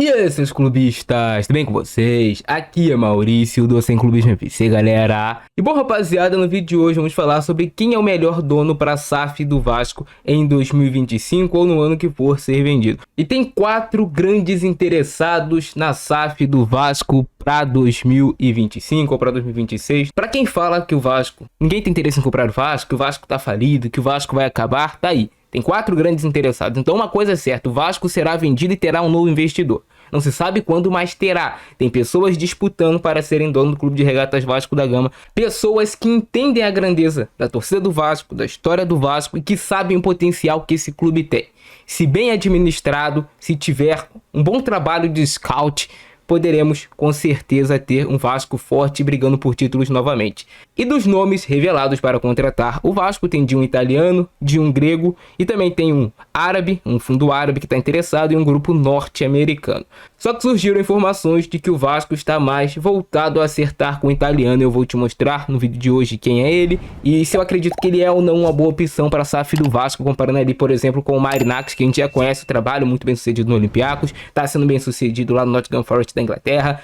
E aí, seus clubistas, tudo bem com vocês? Aqui é Maurício do Sem Clubismo FC, galera. E bom, rapaziada, no vídeo de hoje vamos falar sobre quem é o melhor dono para a SAF do Vasco em 2025 ou no ano que for ser vendido. E tem 4 grandes interessados na SAF do Vasco para 2025 ou para 2026. Para quem fala que o Vasco, ninguém tem interesse em comprar o Vasco, que o Vasco tá falido, que o Vasco vai acabar, tá aí. Tem 4 grandes interessados, então uma coisa é certa, o Vasco será vendido e terá um novo investidor. Não se sabe quando, mas terá. Tem pessoas disputando para serem dono do Clube de Regatas Vasco da Gama. Pessoas que entendem a grandeza da torcida do Vasco, da história do Vasco e que sabem o potencial que esse clube tem. Se bem administrado, se tiver um bom trabalho de scout, poderemos com certeza ter um Vasco forte brigando por títulos novamente. E dos nomes revelados para contratar, o Vasco tem de um italiano, de um grego e também tem um árabe, um fundo árabe que está interessado, e um grupo norte-americano. Só que surgiram informações de que o Vasco está mais voltado a acertar com o italiano. Eu vou te mostrar no vídeo de hoje quem é ele e se eu acredito que ele é ou não uma boa opção para a SAF do Vasco, comparando ali, por exemplo, com o Marinakis, que a gente já conhece o trabalho, muito bem sucedido no Olympiacos, está sendo bem sucedido lá no Nottingham Forest da Inglaterra,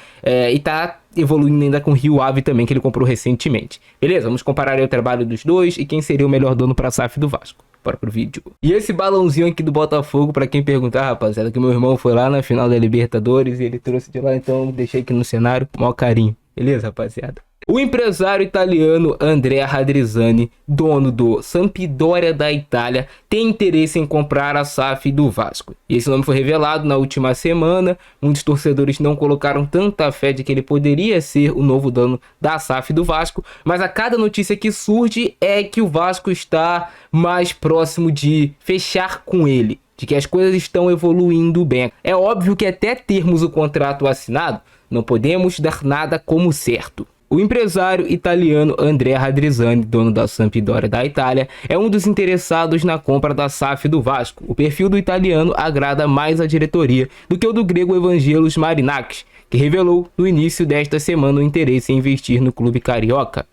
e tá evoluindo ainda com o Rio Ave também, que ele comprou recentemente. Beleza, vamos comparar aí o trabalho dos dois e quem seria o melhor dono para a SAF do Vasco. Bora pro vídeo. E esse balãozinho aqui do Botafogo, pra quem perguntar, rapaziada, que meu irmão foi lá na final da Libertadores e ele trouxe de lá, então deixei aqui no cenário, maior carinho. Beleza, rapaziada? O empresário italiano Andrea Radrizzani, dono do Sampdoria da Itália, tem interesse em comprar a SAF do Vasco. E esse nome foi revelado na última semana. Muitos torcedores não colocaram tanta fé de que ele poderia ser o novo dono da SAF do Vasco, mas a cada notícia que surge é que o Vasco está mais próximo de fechar com ele, de que as coisas estão evoluindo bem. É óbvio que até termos o contrato assinado, não podemos dar nada como certo. O empresário italiano Andrea Radrizzani, dono da Sampdoria da Itália, é um dos interessados na compra da SAF do Vasco. O perfil do italiano agrada mais a diretoria do que o do grego Evangelos Marinakis, que revelou no início desta semana o interesse em investir no clube carioca.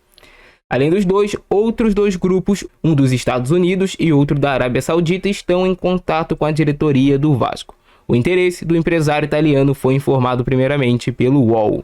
Além dos dois, outros 2 grupos, um dos Estados Unidos e outro da Arábia Saudita, estão em contato com a diretoria do Vasco. O interesse do empresário italiano foi informado primeiramente pelo UOL.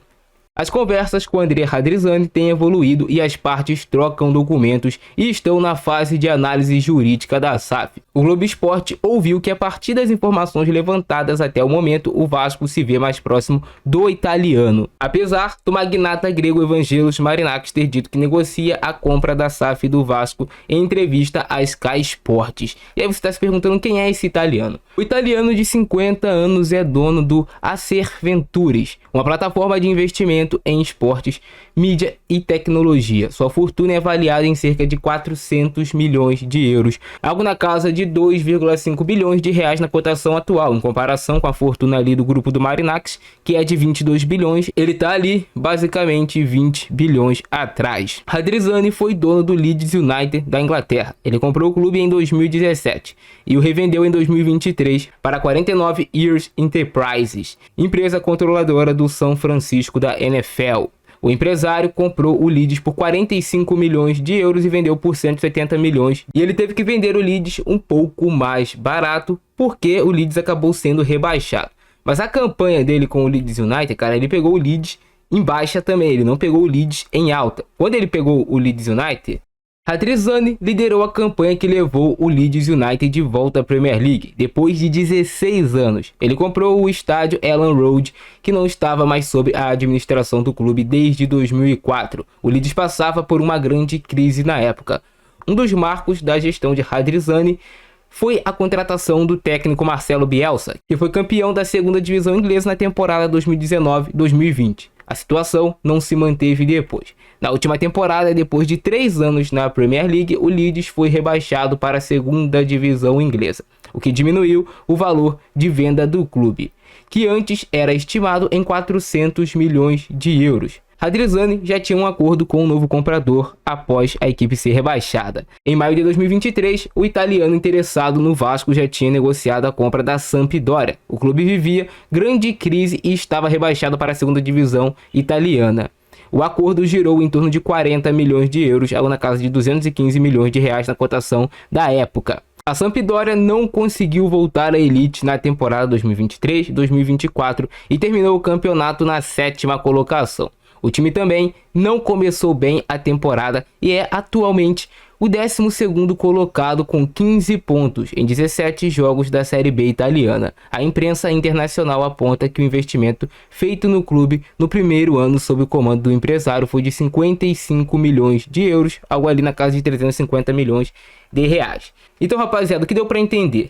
As conversas com Andrea Radrizzani têm evoluído e as partes trocam documentos e estão na fase de análise jurídica da SAF. O Globo Esporte ouviu que a partir das informações levantadas até o momento, o Vasco se vê mais próximo do italiano, apesar do magnata grego Evangelos Marinakis ter dito que negocia a compra da SAF do Vasco em entrevista à Sky Sports. E aí você está se perguntando quem é esse italiano. O italiano de 50 anos é dono do Acer Ventures, uma plataforma de investimento em esportes, mídia e tecnologia. Sua fortuna é avaliada em cerca de 400 milhões de euros, algo na casa de 2,5 bilhões de reais na cotação atual. Em comparação com a fortuna ali do grupo do Marinakis, que é de 22 bilhões, ele tá ali basicamente 20 bilhões atrás. Radrizzani foi dono do Leeds United da Inglaterra. Ele comprou o clube em 2017 e o revendeu em 2023 para 49 Years Enterprises, empresa controladora do São Francisco da NFL. O empresário comprou o Leeds por 45 milhões de euros e vendeu por 170 milhões. E ele teve que vender o Leeds um pouco mais barato porque o Leeds acabou sendo rebaixado. Mas a campanha dele com o Leeds United, cara, ele pegou o Leeds em baixa também. Ele não pegou o Leeds em alta. Quando ele pegou o Leeds United, Radrizzani liderou a campanha que levou o Leeds United de volta à Premier League, depois de 16 anos. Ele comprou o estádio Elland Road, que não estava mais sob a administração do clube desde 2004. O Leeds passava por uma grande crise na época. Um dos marcos da gestão de Radrizzani foi a contratação do técnico Marcelo Bielsa, que foi campeão da 2ª divisão inglesa na temporada 2019-2020. A situação não se manteve depois. Na última temporada, depois de 3 anos na Premier League, o Leeds foi rebaixado para a 2ª divisão inglesa, o que diminuiu o valor de venda do clube, que antes era estimado em 400 milhões de euros. Radrizzani já tinha um acordo com um novo comprador após a equipe ser rebaixada. Em maio de 2023, o italiano interessado no Vasco já tinha negociado a compra da Sampdoria. O clube vivia grande crise e estava rebaixado para a 2ª divisão italiana. O acordo girou em torno de 40 milhões de euros, algo na casa de 215 milhões de reais na cotação da época. A Sampdoria não conseguiu voltar à elite na temporada 2023-2024 e terminou o campeonato na 7ª colocação. O time também não começou bem a temporada e é atualmente o 12º colocado com 15 pontos em 17 jogos da Série B italiana. A imprensa internacional aponta que o investimento feito no clube no primeiro ano sob o comando do empresário foi de 55 milhões de euros, algo ali na casa de 350 milhões de reais. Então, rapaziada, o que deu para entender?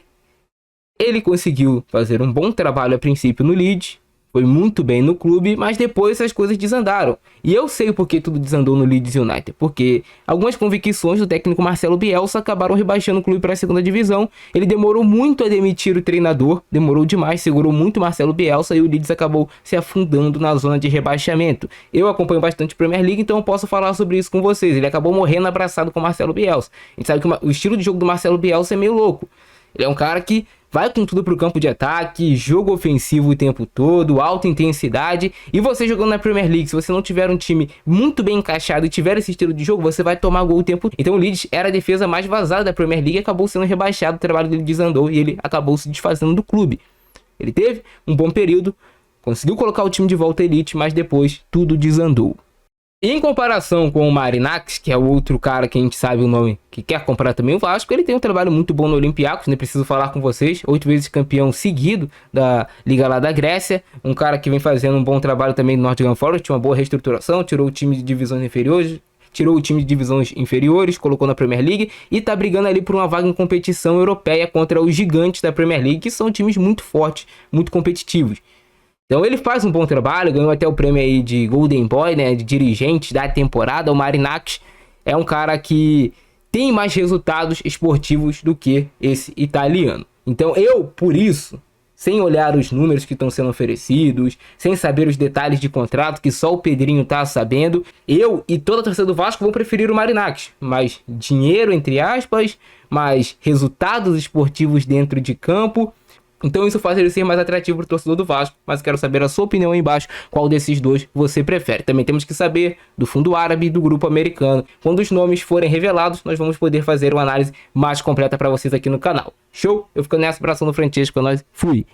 Ele conseguiu fazer um bom trabalho a princípio no Leeds, foi muito bem no clube, mas depois as coisas desandaram. E eu sei por que tudo desandou no Leeds United, porque algumas convicções do técnico Marcelo Bielsa acabaram rebaixando o clube para a 2ª divisão. Ele demorou muito a demitir o treinador, demorou demais, segurou muito Marcelo Bielsa e o Leeds acabou se afundando na zona de rebaixamento. Eu acompanho bastante a Premier League, então eu posso falar sobre isso com vocês. Ele acabou morrendo abraçado com o Marcelo Bielsa. A gente sabe que o estilo de jogo do Marcelo Bielsa é meio louco. Ele é um cara que vai com tudo pro campo de ataque, jogo ofensivo o tempo todo, alta intensidade. E você jogando na Premier League, se você não tiver um time muito bem encaixado e tiver esse estilo de jogo, você vai tomar gol o tempo todo. Então o Leeds era a defesa mais vazada da Premier League e acabou sendo rebaixado, o trabalho dele desandou e ele acabou se desfazendo do clube. Ele teve um bom período, conseguiu colocar o time de volta à elite, mas depois tudo desandou. Em comparação com o Marinakis, que é o outro cara que a gente sabe o nome, que quer comprar também o Vasco, ele tem um trabalho muito bom no Olympiacos, nem preciso falar com vocês, 8 vezes campeão seguido da Liga lá da Grécia, um cara que vem fazendo um bom trabalho também no Nottingham Forest, uma boa reestruturação, tirou o time de divisões inferiores, colocou na Premier League e tá brigando ali por uma vaga em competição europeia contra os gigantes da Premier League, que são times muito fortes, muito competitivos. Então ele faz um bom trabalho, ganhou até o prêmio aí de Golden Boy, né, de dirigente da temporada. O Marinakis é um cara que tem mais resultados esportivos do que esse italiano. Então eu, por isso, sem olhar os números que estão sendo oferecidos, sem saber os detalhes de contrato que só o Pedrinho tá sabendo, eu e toda a torcida do Vasco vão preferir o Marinakis. Mais dinheiro, entre aspas, mais resultados esportivos dentro de campo. Então isso faz ele ser mais atrativo para o torcedor do Vasco, mas quero saber a sua opinião aí embaixo, qual desses dois você prefere. Também temos que saber do fundo árabe e do grupo americano. Quando os nomes forem revelados, nós vamos poder fazer uma análise mais completa para vocês aqui no canal. Show? Eu fico nessa, abração no Francesco, nós fui!